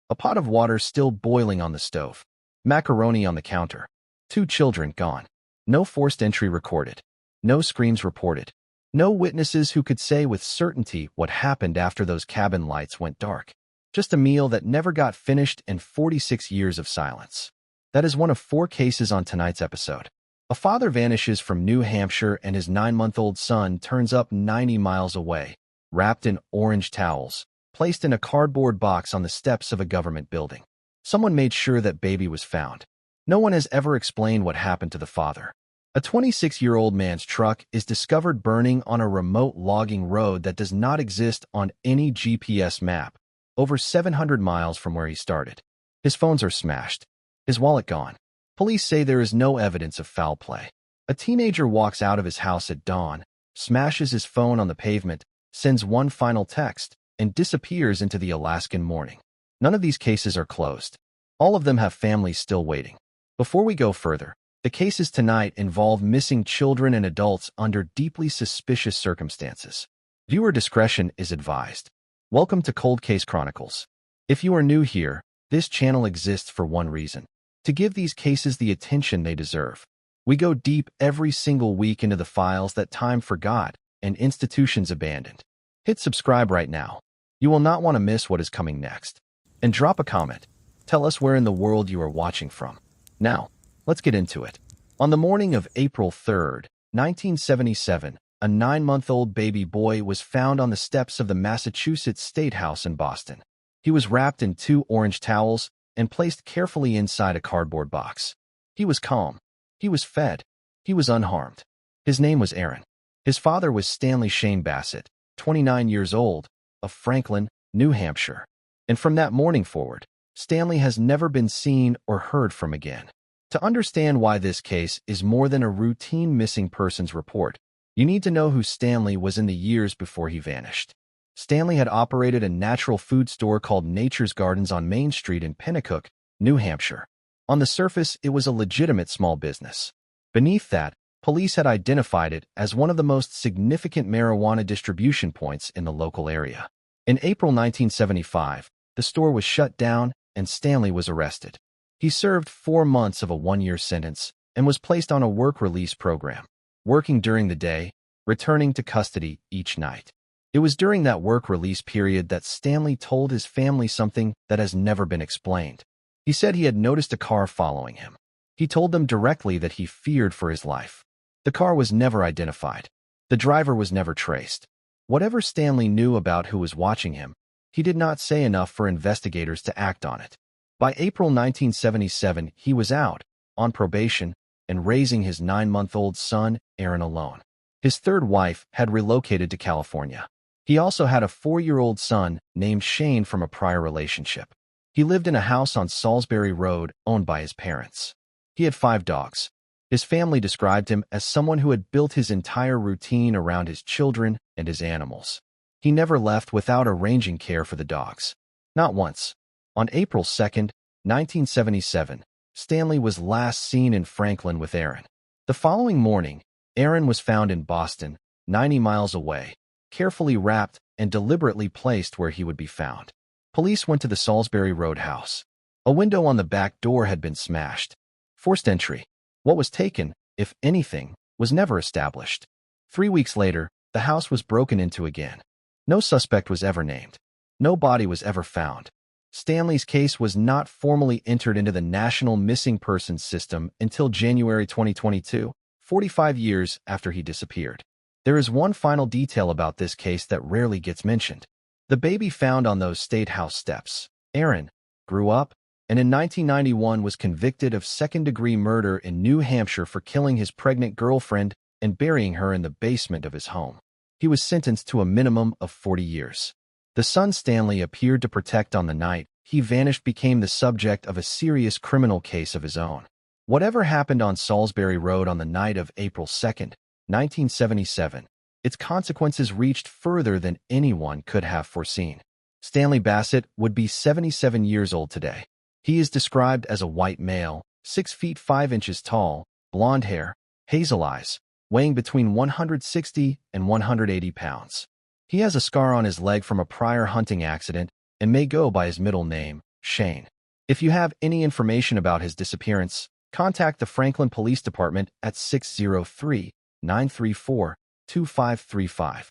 A pot of water still boiling on the stove. Macaroni on the counter. 2 children gone. No forced entry recorded. No screams reported. No witnesses who could say with certainty what happened after those cabin lights went dark. Just a meal that never got finished and 46 years of silence. That is one of 4 cases on tonight's episode. A father vanishes from New Hampshire and his 9-month-old son turns up 90 miles away, wrapped in orange towels, placed in a cardboard box on the steps of a government building. Someone made sure that baby was found. No one has ever explained what happened to the father. A 26-year-old man's truck is discovered burning on a remote logging road that does not exist on any GPS map, over 700 miles from where he started. His phones are smashed. His wallet gone. Police say there is no evidence of foul play. A teenager walks out of his house at dawn, smashes his phone on the pavement, sends one final text, and disappears into the Alaskan morning. None of these cases are closed. All of them have families still waiting. Before we go further, the cases tonight involve missing children and adults under deeply suspicious circumstances. Viewer discretion is advised. Welcome to Cold Case Chronicles. If you are new here, this channel exists for one reason: to give these cases the attention they deserve. We go deep every single week into the files that time forgot and institutions abandoned. Hit subscribe right now. You will not want to miss what is coming next. And drop a comment. Tell us where in the world you are watching from. Now, let's get into it. On the morning of April 3rd, 1977, a 9-month-old baby boy was found on the steps of the Massachusetts State House in Boston. He was wrapped in 2 orange towels and placed carefully inside a cardboard box. He was calm. He was fed. He was unharmed. His name was Aaron. His father was Stanley Bassett, 29 years old, of Franklin, New Hampshire. And from that morning forward, Stanley has never been seen or heard from again. To understand why this case is more than a routine missing persons report, you need to know who Stanley was in the years before he vanished. Stanley had operated a natural food store called Nature's Gardens on Main Street in Pennacook, New Hampshire. On the surface, it was a legitimate small business. Beneath that, police had identified it as one of the most significant marijuana distribution points in the local area. In April 1975, the store was shut down and Stanley was arrested. He served 4 months of a 1-year sentence and was placed on a work release program, working during the day, returning to custody each night. It was during that work release period that Stanley told his family something that has never been explained. He said he had noticed a car following him. He told them directly that he feared for his life. The car was never identified. The driver was never traced. Whatever Stanley knew about who was watching him, he did not say enough for investigators to act on it. By April 1977, he was out, on probation, and raising his 9-month-old son, Aaron, alone. His third wife had relocated to California. He also had a 4-year-old son named Shane from a prior relationship. He lived in a house on Salisbury Road owned by his parents. He had 5 dogs. His family described him as someone who had built his entire routine around his children and his animals. He never left without arranging care for the dogs. Not once. On April 2nd, 1977, Stanley was last seen in Franklin with Aaron. The following morning, Aaron was found in Boston, 90 miles away, carefully wrapped and deliberately placed where he would be found. Police went to the Salisbury Road house. A window on the back door had been smashed. Forced entry. What was taken, if anything, was never established. 3 weeks later, the house was broken into again. No suspect was ever named. No body was ever found. Stanley's case was not formally entered into the National Missing Persons System until January 2022, 45 years after he disappeared. There is one final detail about this case that rarely gets mentioned. The baby found on those State House steps, Aaron, grew up and in 1991 was convicted of second-degree murder in New Hampshire for killing his pregnant girlfriend and burying her in the basement of his home. He was sentenced to a minimum of 40 years. The son Stanley appeared to protect on the night he vanished became the subject of a serious criminal case of his own. Whatever happened on Salisbury Road on the night of April 2nd, 1977, its consequences reached further than anyone could have foreseen. Stanley Bassett would be 77 years old today. He is described as a white male, 6 feet 5 inches tall, blonde hair, hazel eyes, weighing between 160 and 180 pounds. He has a scar on his leg from a prior hunting accident and may go by his middle name, Shane. If you have any information about his disappearance, contact the Franklin Police Department at 603-934-2535.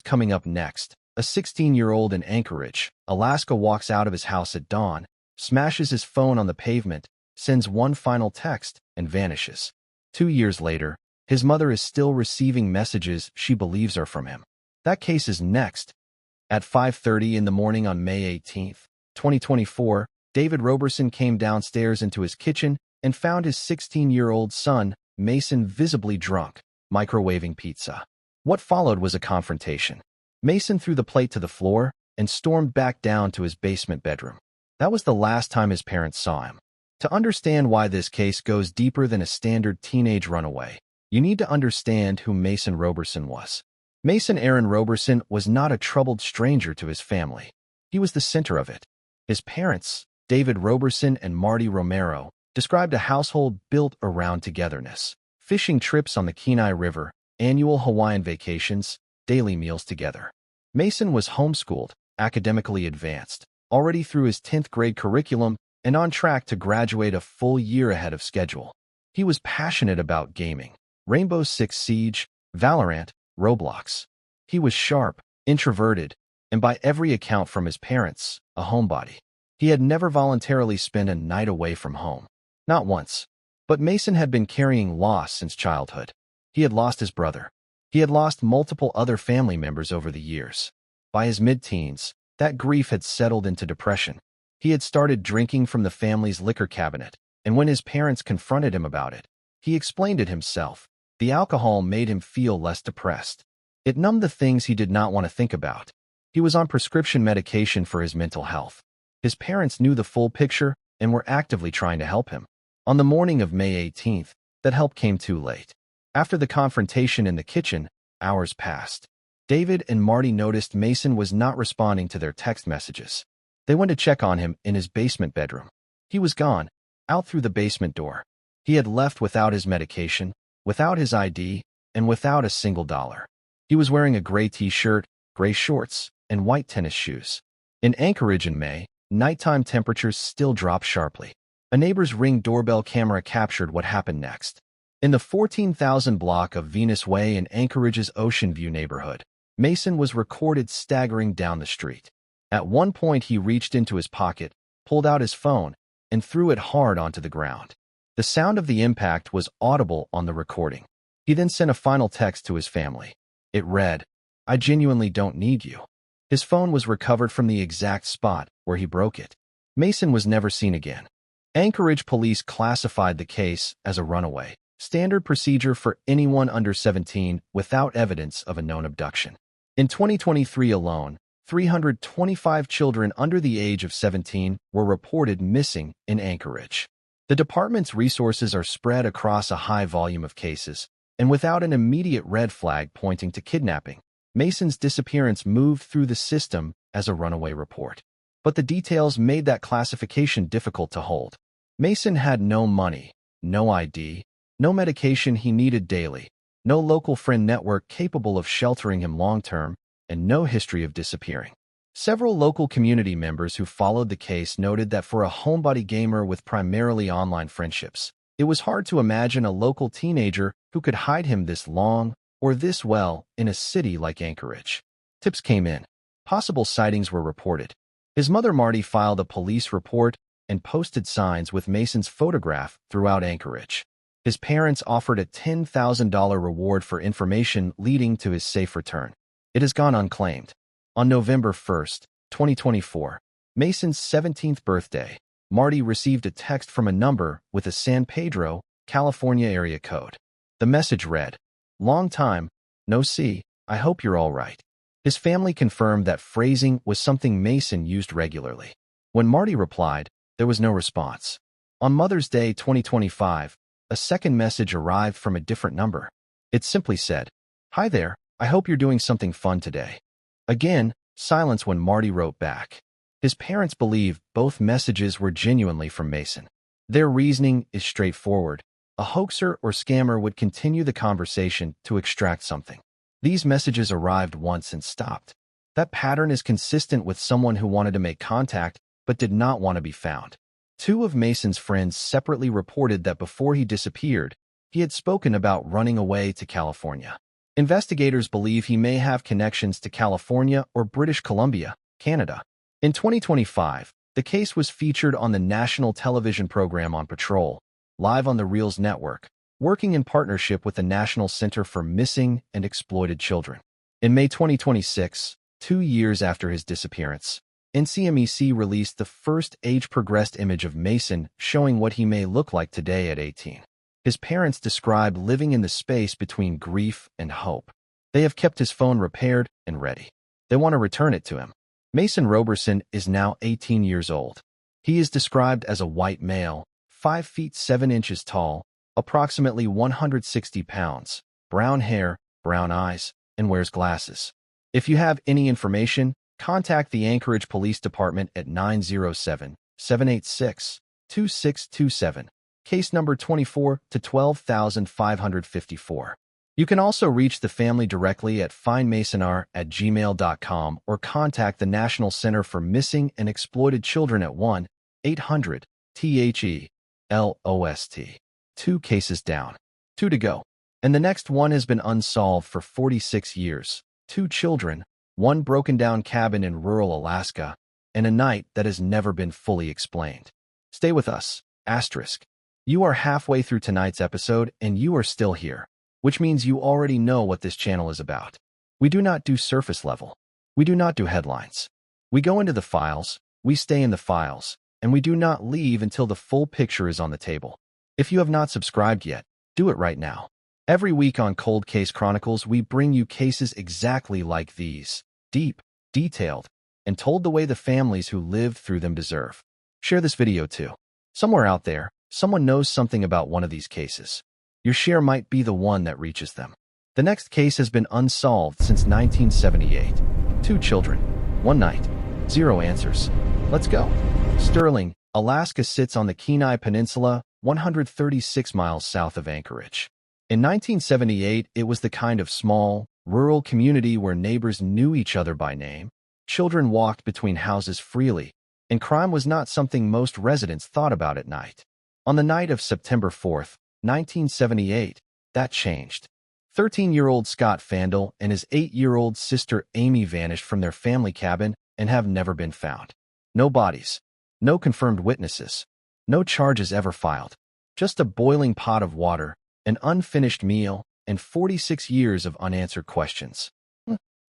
Coming up next, a 16-year-old in Anchorage, Alaska walks out of his house at dawn, smashes his phone on the pavement, sends one final text, and vanishes. 2 years later, his mother is still receiving messages she believes are from him. That case is next. At 5:30 in the morning on May 18, 2024, David Roberson came downstairs into his kitchen and found his 16-year-old son, Mason, visibly drunk, microwaving pizza. What followed was a confrontation. Mason threw the plate to the floor and stormed back down to his basement bedroom. That was the last time his parents saw him. To understand why this case goes deeper than a standard teenage runaway, you need to understand who Mason Roberson was. Mason Aaron Roberson was not a troubled stranger to his family. He was the center of it. His parents, David Roberson and Marty Romero, described a household built around togetherness. Fishing trips on the Kenai River, annual Hawaiian vacations, daily meals together. Mason was homeschooled, academically advanced, already through his 10th grade curriculum and on track to graduate a full year ahead of schedule. He was passionate about gaming, Rainbow Six Siege, Valorant, Roblox. He was sharp, introverted, and by every account from his parents, a homebody. He had never voluntarily spent a night away from home. Not once. But Mason had been carrying loss since childhood. He had lost his brother. He had lost multiple other family members over the years. By his mid-teens, that grief had settled into depression. He had started drinking from the family's liquor cabinet, and when his parents confronted him about it, he explained it himself. The alcohol made him feel less depressed. It numbed the things he did not want to think about. He was on prescription medication for his mental health. His parents knew the full picture and were actively trying to help him. On the morning of May 18th, that help came too late. After the confrontation in the kitchen, hours passed. David and Marty noticed Mason was not responding to their text messages. They went to check on him in his basement bedroom. He was gone, out through the basement door. He had left without his medication, without his ID, and without a single dollar. He was wearing a gray t-shirt, gray shorts, and white tennis shoes. In Anchorage in May, nighttime temperatures still dropped sharply. A neighbor's Ring doorbell camera captured what happened next. In the 14,000 block of Venus Way in Anchorage's Ocean View neighborhood, Mason was recorded staggering down the street. At one point, he reached into his pocket, pulled out his phone, and threw it hard onto the ground. The sound of the impact was audible on the recording. He then sent a final text to his family. It read, "I genuinely don't need you." His phone was recovered from the exact spot where he broke it. Mason was never seen again. Anchorage police classified the case as a runaway, standard procedure for anyone under 17 without evidence of a known abduction. In 2023 alone, 325 children under the age of 17 were reported missing in Anchorage. The department's resources are spread across a high volume of cases, and without an immediate red flag pointing to kidnapping, Mason's disappearance moved through the system as a runaway report. But the details made that classification difficult to hold. Mason had no money, no ID, no medication he needed daily, no local friend network capable of sheltering him long-term, and no history of disappearing. Several local community members who followed the case noted that for a homebody gamer with primarily online friendships, it was hard to imagine a local teenager who could hide him this long or this well in a city like Anchorage. Tips came in. Possible sightings were reported. His mother Marty filed a police report and posted signs with Mason's photograph throughout Anchorage. His parents offered a $10,000 reward for information leading to his safe return. It has gone unclaimed. On November 1st, 2024, Mason's 17th birthday, Marty received a text from a number with a San Pedro, California area code. The message read, "Long time, no see, I hope you're all right." His family confirmed that phrasing was something Mason used regularly. When Marty replied, there was no response. On Mother's Day 2025, a second message arrived from a different number. It simply said, "Hi there, I hope you're doing something fun today." Again, silence when Marty wrote back. His parents believe both messages were genuinely from Mason. Their reasoning is straightforward. A hoaxer or scammer would continue the conversation to extract something. These messages arrived once and stopped. That pattern is consistent with someone who wanted to make contact but did not want to be found. Two of Mason's friends separately reported that before he disappeared, he had spoken about running away to California. Investigators believe he may have connections to California or British Columbia, Canada. In 2025, the case was featured on the national television program On Patrol, live on the Reels network, working in partnership with the National Center for Missing and Exploited Children. In May 2026, 2 years after his disappearance, NCMEC released the first age-progressed image of Mason showing what he may look like today at 18. His parents describe living in the space between grief and hope. They have kept his phone repaired and ready. They want to return it to him. Mason Roberson is now 18 years old. He is described as a white male, 5 feet 7 inches tall, approximately 160 pounds, brown hair, brown eyes, and wears glasses. If you have any information, contact the Anchorage Police Department at 907-786-2627, case number 24 to 12554. You can also reach the family directly at findmasonr@gmail.com or contact the National Center for Missing and Exploited Children at 1-800-THE-LOST. 2 cases down, 2 to go. And the next one has been unsolved for 46 years. 2 children, 1 broken-down cabin in rural Alaska, and a night that has never been fully explained. Stay with us, asterisk. You are halfway through tonight's episode and you are still here, which means you already know what this channel is about. We do not do surface level. We do not do headlines. We go into the files, we stay in the files, and we do not leave until the full picture is on the table. If you have not subscribed yet, do it right now. Every week on Cold Case Chronicles, we bring you cases exactly like these, deep, detailed, and told the way the families who lived through them deserve. Share this video too. Somewhere out there, someone knows something about one of these cases. Your share might be the one that reaches them. The next case has been unsolved since 1978. 2 children, 1 night, 0 answers. Let's go. Sterling, Alaska sits on the Kenai Peninsula, 136 miles south of Anchorage. In 1978, it was the kind of small, rural community where neighbors knew each other by name, children walked between houses freely, and crime was not something most residents thought about at night. On the night of September 4, 1978, that changed. 13-year-old Scott Fandel and his 8-year-old sister Amy vanished from their family cabin and have never been found. No bodies, no confirmed witnesses, no charges ever filed. Just a boiling pot of water, an unfinished meal, and 46 years of unanswered questions.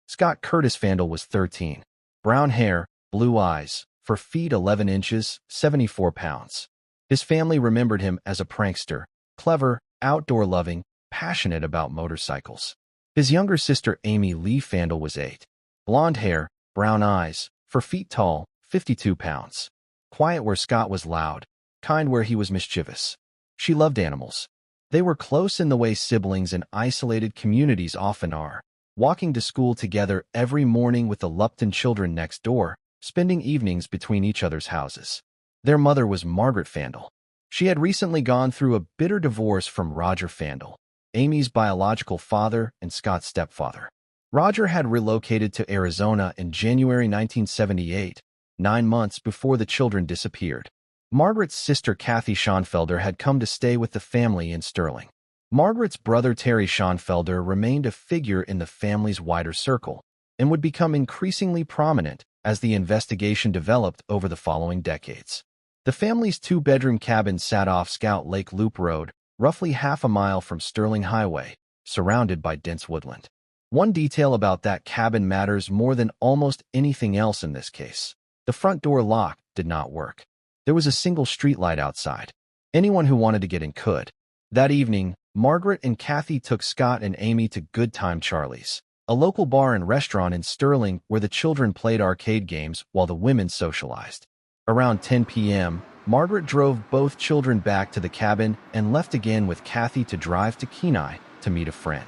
Scott Curtis Fandel was 13. Brown hair, blue eyes, 4 feet 11 inches, 74 pounds. His family remembered him as a prankster, clever, outdoor-loving, passionate about motorcycles. His younger sister Amy Lee Fandel was 8. Blonde hair, brown eyes, 4 feet tall, 52 pounds. Quiet where Scott was loud, kind where he was mischievous. She loved animals. They were close in the way siblings in isolated communities often are, walking to school together every morning with the Lupton children next door, spending evenings between each other's houses. Their mother was Margaret Fandel. She had recently gone through a bitter divorce from Roger Fandel, Amy's biological father and Scott's stepfather. Roger had relocated to Arizona in January 1978, 9 months before the children disappeared. Margaret's sister Kathy Schonfelder had come to stay with the family in Sterling. Margaret's brother Terry Schonfelder remained a figure in the family's wider circle and would become increasingly prominent as the investigation developed over the following decades. The family's 2-bedroom cabin sat off Scout Lake Loop Road, roughly half a mile from Sterling Highway, surrounded by dense woodland. One detail about that cabin matters more than almost anything else in this case. The front door lock did not work. There was a single streetlight outside. Anyone who wanted to get in could. That evening, Margaret and Kathy took Scott and Amy to Good Time Charlie's, a local bar and restaurant in Sterling where the children played arcade games while the women socialized. Around 10 p.m., Margaret drove both children back to the cabin and left again with Kathy to drive to Kenai to meet a friend.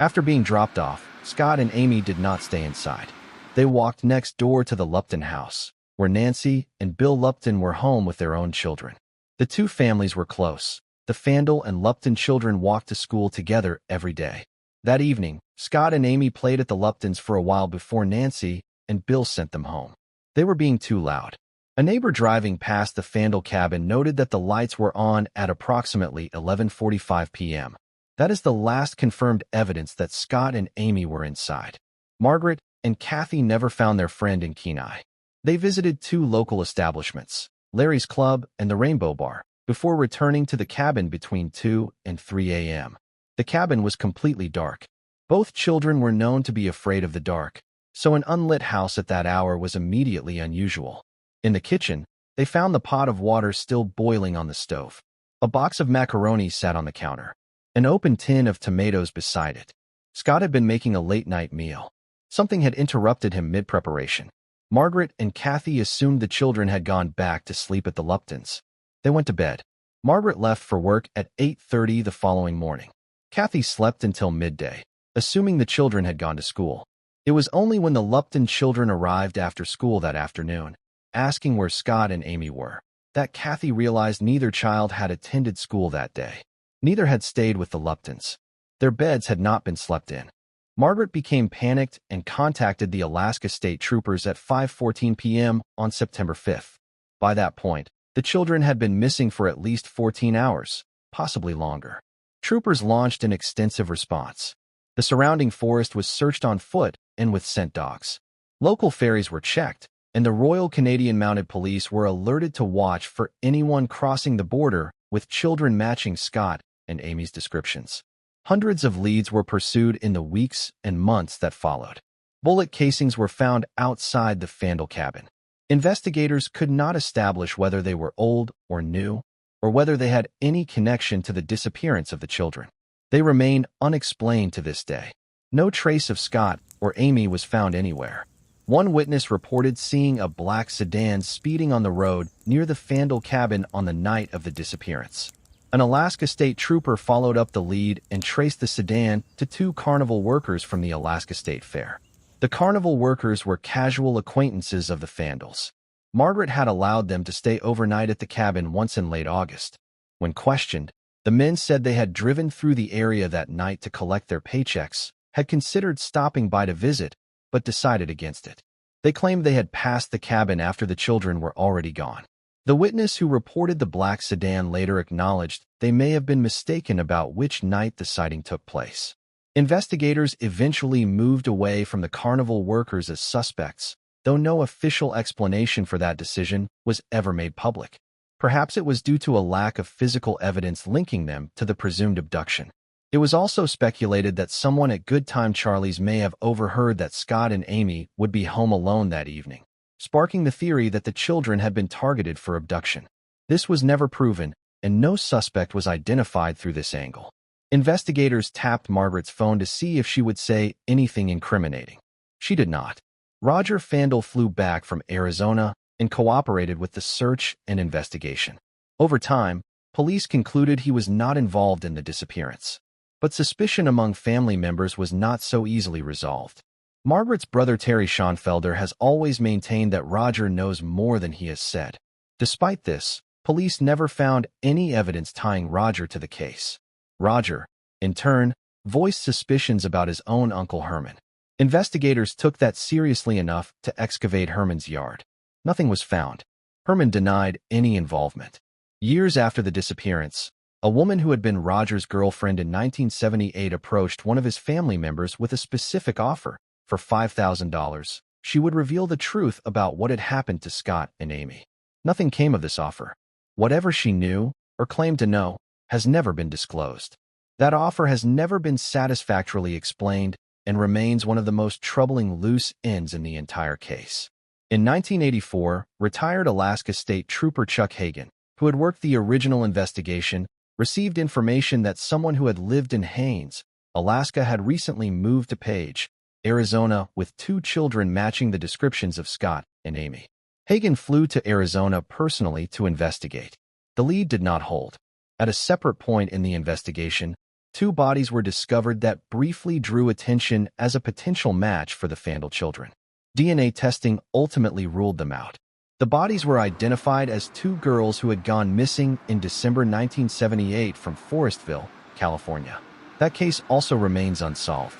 After being dropped off, Scott and Amy did not stay inside. They walked next door to the Lupton house, where Nancy and Bill Lupton were home with their own children. The two families were close. The Fandel and Lupton children walked to school together every day. That evening, Scott and Amy played at the Luptons for a while before Nancy and Bill sent them home. They were being too loud. A neighbor driving past the Fandel cabin noted that the lights were on at approximately 11:45 p.m. That is the last confirmed evidence that Scott and Amy were inside. Margaret and Kathy never found their friend in Kenai. They visited two local establishments, Larry's Club and the Rainbow Bar, before returning to the cabin between 2 and 3 a.m. The cabin was completely dark. Both children were known to be afraid of the dark, so an unlit house at that hour was immediately unusual. In the kitchen, they found the pot of water still boiling on the stove. A box of macaroni sat on the counter. An open tin of tomatoes beside it. Scott had been making a late-night meal. Something had interrupted him mid-preparation. Margaret and Kathy assumed the children had gone back to sleep at the Luptons. They went to bed. Margaret left for work at 8:30 the following morning. Kathy slept until midday, assuming the children had gone to school. It was only when the Lupton children arrived after school that afternoon, asking where Scott and Amy were, that Kathy realized neither child had attended school that day. Neither had stayed with the Luptons. Their beds had not been slept in. Margaret became panicked and contacted the Alaska State Troopers at 5:14 p.m. on September 5th. By that point, the children had been missing for at least 14 hours, possibly longer. Troopers launched an extensive response. The surrounding forest was searched on foot and with scent dogs. Local ferries were checked, and the Royal Canadian Mounted Police were alerted to watch for anyone crossing the border with children matching Scott and Amy's descriptions. Hundreds of leads were pursued in the weeks and months that followed. Bullet casings were found outside the Fandel cabin. Investigators could not establish whether they were old or new, or whether they had any connection to the disappearance of the children. They remain unexplained to this day. No trace of Scott or Amy was found anywhere. One witness reported seeing a black sedan speeding on the road near the Fandel cabin on the night of the disappearance. An Alaska State Trooper followed up the lead and traced the sedan to two carnival workers from the Alaska State Fair. The carnival workers were casual acquaintances of the Fandels. Margaret had allowed them to stay overnight at the cabin once in late August. When questioned, the men said they had driven through the area that night to collect their paychecks, had considered stopping by to visit, but decided against it. They claimed they had passed the cabin after the children were already gone. The witness who reported the black sedan later acknowledged they may have been mistaken about which night the sighting took place. Investigators eventually moved away from the carnival workers as suspects, though no official explanation for that decision was ever made public. Perhaps it was due to a lack of physical evidence linking them to the presumed abduction. It was also speculated that someone at Good Time Charlie's may have overheard that Scott and Amy would be home alone that evening, sparking the theory that the children had been targeted for abduction. This was never proven, and no suspect was identified through this angle. Investigators tapped Margaret's phone to see if she would say anything incriminating. She did not. Roger Fandel flew back from Arizona and cooperated with the search and investigation. Over time, police concluded he was not involved in the disappearance. But suspicion among family members was not so easily resolved. Margaret's brother Terry Schoenfelder has always maintained that Roger knows more than he has said. Despite this, police never found any evidence tying Roger to the case. Roger, in turn, voiced suspicions about his own Uncle Herman. Investigators took that seriously enough to excavate Herman's yard. Nothing was found. Herman denied any involvement. Years after the disappearance, a woman who had been Roger's girlfriend in 1978 approached one of his family members with a specific offer. For $5,000, she would reveal the truth about what had happened to Scott and Amy. Nothing came of this offer. Whatever she knew, or claimed to know, has never been disclosed. That offer has never been satisfactorily explained and remains one of the most troubling loose ends in the entire case. In 1984, retired Alaska State Trooper Chuck Hagan, who had worked the original investigation, received information that someone who had lived in Haines, Alaska had recently moved to Page, Arizona, with two children matching the descriptions of Scott and Amy. Hagan flew to Arizona personally to investigate. The lead did not hold. At a separate point in the investigation, two bodies were discovered that briefly drew attention as a potential match for the Fandel children. DNA testing ultimately ruled them out. The bodies were identified as two girls who had gone missing in December 1978 from Forestville, California. That case also remains unsolved.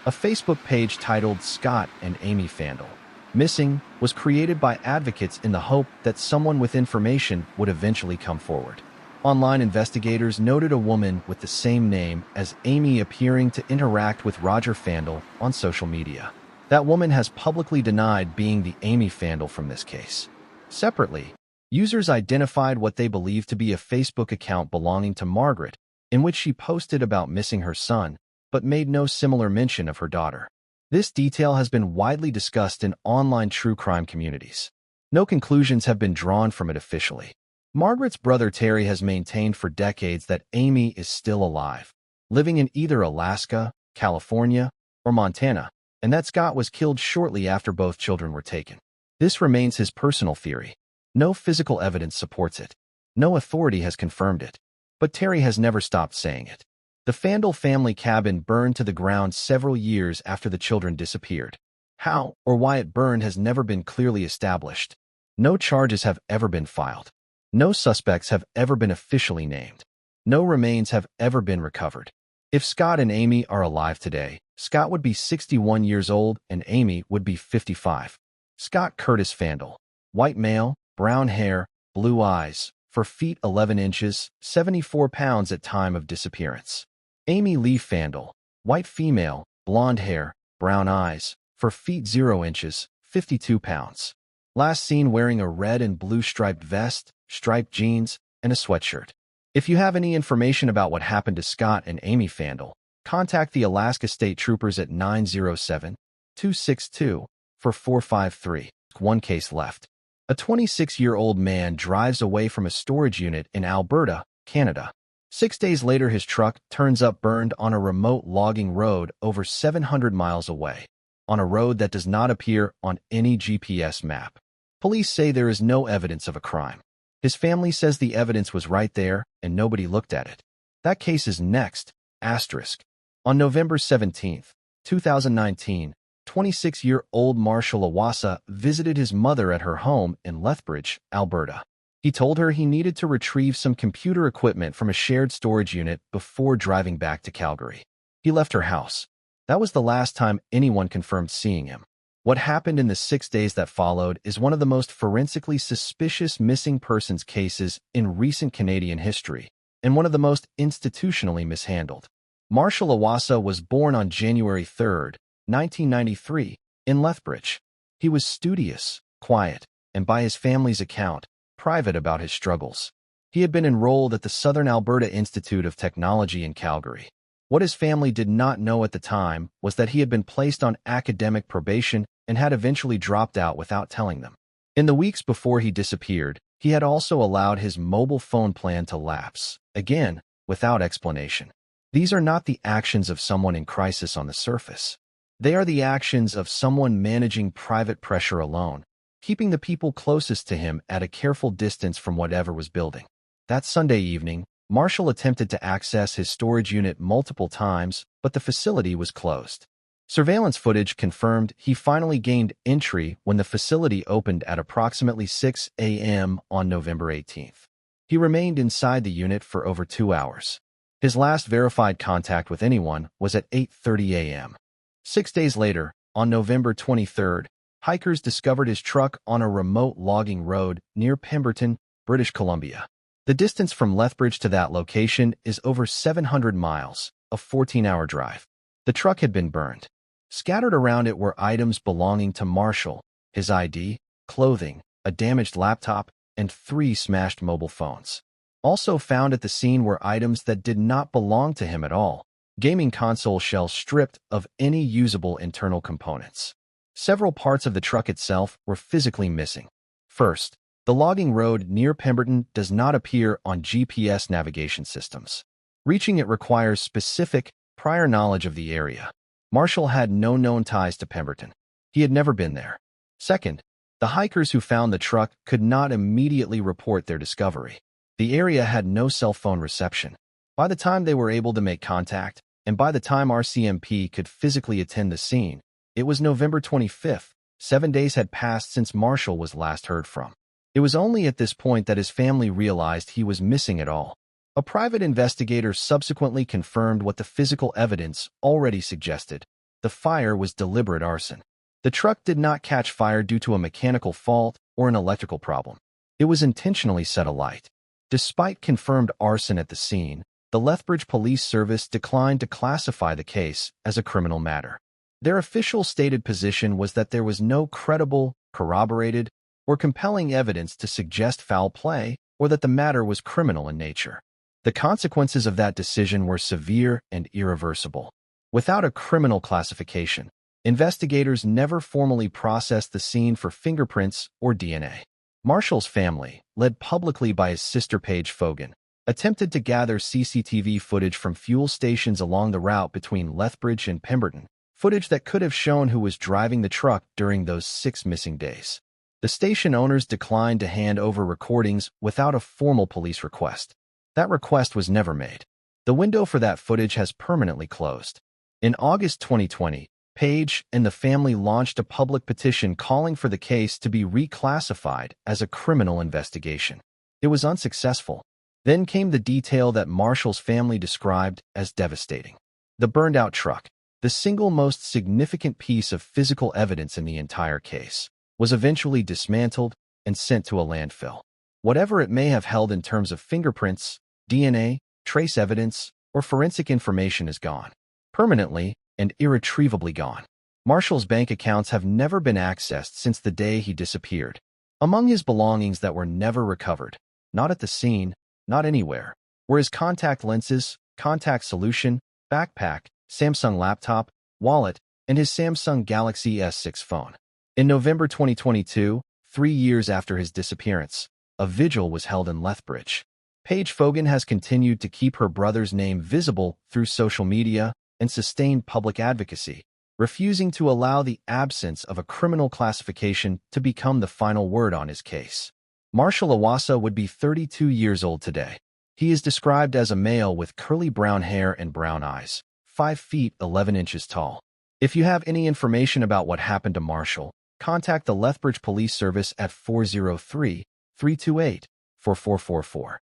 A Facebook page titled Scott and Amy Fandel Missing was created by advocates in the hope that someone with information would eventually come forward. Online investigators noted a woman with the same name as Amy appearing to interact with Roger Fandel on social media. That woman has publicly denied being the Amy Fandel from this case. Separately, users identified what they believed to be a Facebook account belonging to Margaret, in which she posted about missing her son, but made no similar mention of her daughter. This detail has been widely discussed in online true crime communities. No conclusions have been drawn from it officially. Margaret's brother Terry has maintained for decades that Amy is still alive, living in either Alaska, California, or Montana, and that Scott was killed shortly after both children were taken. This remains his personal theory. No physical evidence supports it. No authority has confirmed it. But Terry has never stopped saying it. The Fandel family cabin burned to the ground several years after the children disappeared. How or why it burned has never been clearly established. No charges have ever been filed. No suspects have ever been officially named. No remains have ever been recovered. If Scott and Amy are alive today, Scott would be 61 years old and Amy would be 55. Scott Curtis Fandel. White male, brown hair, blue eyes, 4 feet 11 inches, 74 pounds at time of disappearance. Amy Lee Fandel. White female, blonde hair, brown eyes, 4 feet 0 inches, 52 pounds. Last seen wearing a red and blue striped vest, striped jeans, and a sweatshirt. If you have any information about what happened to Scott and Amy Fandel, contact the Alaska State Troopers at 907-262-4453. One case left. A 26-year-old man drives away from a storage unit in Alberta, Canada. 6 days later, his truck turns up burned on a remote logging road over 700 miles away, on a road that does not appear on any GPS map. Police say there is no evidence of a crime. His family says the evidence was right there and nobody looked at it. That case is next. On November 17, 2019, 26-year-old Marshal Iwaasa visited his mother at her home in Lethbridge, Alberta. He told her he needed to retrieve some computer equipment from a shared storage unit before driving back to Calgary. He left her house. That was the last time anyone confirmed seeing him. What happened in the 6 days that followed is one of the most forensically suspicious missing persons cases in recent Canadian history, and one of the most institutionally mishandled. Marshal Iwaasa was born on January 3, 1993, in Lethbridge. He was studious, quiet, and by his family's account, private about his struggles. He had been enrolled at the Southern Alberta Institute of Technology in Calgary. What his family did not know at the time was that he had been placed on academic probation and had eventually dropped out without telling them. In the weeks before he disappeared, he had also allowed his mobile phone plan to lapse, again, without explanation. These are not the actions of someone in crisis on the surface. They are the actions of someone managing private pressure alone, keeping the people closest to him at a careful distance from whatever was building. That Sunday evening, Marshal attempted to access his storage unit multiple times, but the facility was closed. Surveillance footage confirmed he finally gained entry when the facility opened at approximately 6 a.m. on November 18th. He remained inside the unit for over 2 hours. His last verified contact with anyone was at 8:30 a.m. 6 days later, on November 23rd, hikers discovered his truck on a remote logging road near Pemberton, British Columbia. The distance from Lethbridge to that location is over 700 miles, a 14-hour drive. The truck had been burned. Scattered around it were items belonging to Marshal, his ID, clothing, a damaged laptop, and 3 smashed mobile phones. Also found at the scene were items that did not belong to him at all, gaming console shells stripped of any usable internal components. Several parts of the truck itself were physically missing. First, the logging road near Pemberton does not appear on GPS navigation systems. Reaching it requires specific, prior knowledge of the area. Marshal had no known ties to Pemberton. He had never been there. Second, the hikers who found the truck could not immediately report their discovery. The area had no cell phone reception. By the time they were able to make contact, and by the time RCMP could physically attend the scene, it was November 25th. 7 days had passed since Marshal was last heard from. It was only at this point that his family realized he was missing at all. A private investigator subsequently confirmed what the physical evidence already suggested. The fire was deliberate arson. The truck did not catch fire due to a mechanical fault or an electrical problem. It was intentionally set alight. Despite confirmed arson at the scene, the Lethbridge Police Service declined to classify the case as a criminal matter. Their official stated position was that there was no credible, corroborated, or compelling evidence to suggest foul play or that the matter was criminal in nature. The consequences of that decision were severe and irreversible. Without a criminal classification, investigators never formally processed the scene for fingerprints or DNA. Marshal's family, led publicly by his sister Paige Fogan, attempted to gather CCTV footage from fuel stations along the route between Lethbridge and Pemberton, footage that could have shown who was driving the truck during those 6 missing days. The station owners declined to hand over recordings without a formal police request. That request was never made. The window for that footage has permanently closed. In August 2020, Paige and the family launched a public petition calling for the case to be reclassified as a criminal investigation. It was unsuccessful. Then came the detail that Marshal's family described as devastating. The burned-out truck, the single most significant piece of physical evidence in the entire case, was eventually dismantled and sent to a landfill. Whatever it may have held in terms of fingerprints, DNA, trace evidence, or forensic information is gone. Permanently and irretrievably gone. Marshal's bank accounts have never been accessed since the day he disappeared. Among his belongings that were never recovered, not at the scene, not anywhere, were his contact lenses, contact solution, backpack, Samsung laptop, wallet, and his Samsung Galaxy S6 phone. In November 2022, 3 years after his disappearance, a vigil was held in Lethbridge. Paige Fogan has continued to keep her brother's name visible through social media and sustained public advocacy, refusing to allow the absence of a criminal classification to become the final word on his case. Marshal Iwaasa would be 32 years old today. He is described as a male with curly brown hair and brown eyes, 5 feet 11 inches tall. If you have any information about what happened to Marshal, contact the Lethbridge Police Service at 403-328-4444.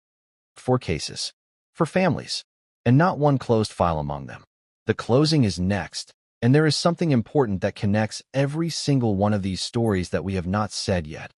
4 cases. For families. And not one closed file among them. The closing is next, and there is something important that connects every single one of these stories that we have not said yet.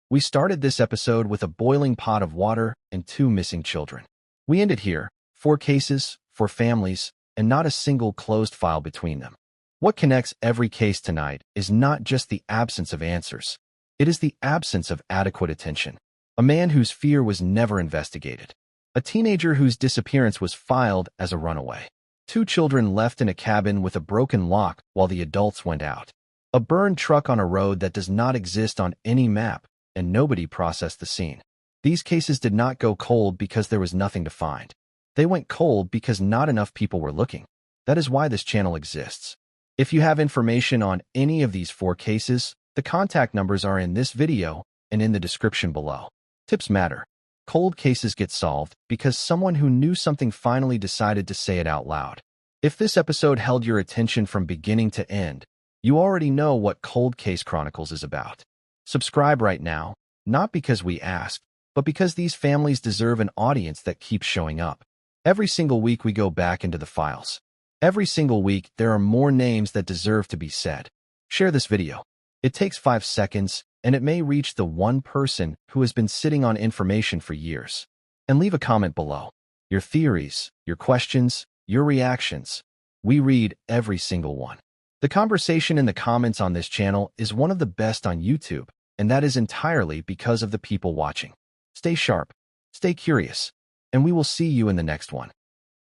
We started this episode with a boiling pot of water and 2 missing children. We ended here, 4 cases, 4 families, and not a single closed file between them. What connects every case tonight is not just the absence of answers. It is the absence of adequate attention. A man whose fear was never investigated. A teenager whose disappearance was filed as a runaway. 2 children left in a cabin with a broken lock while the adults went out. A burned truck on a road that does not exist on any map, and nobody processed the scene. These cases did not go cold because there was nothing to find. They went cold because not enough people were looking. That is why this channel exists. If you have information on any of these 4 cases, the contact numbers are in this video and in the description below. Tips matter. Cold cases get solved because someone who knew something finally decided to say it out loud. If this episode held your attention from beginning to end, you already know what Cold Case Chronicles is about. Subscribe right now, not because we asked, but because these families deserve an audience that keeps showing up. Every single week we go back into the files. Every single week there are more names that deserve to be said. Share this video. It takes 5 seconds, and it may reach the one person who has been sitting on information for years. And leave a comment below. Your theories, your questions, your reactions. We read every single one. The conversation in the comments on this channel is one of the best on YouTube, and that is entirely because of the people watching. Stay sharp, stay curious, and we will see you in the next one.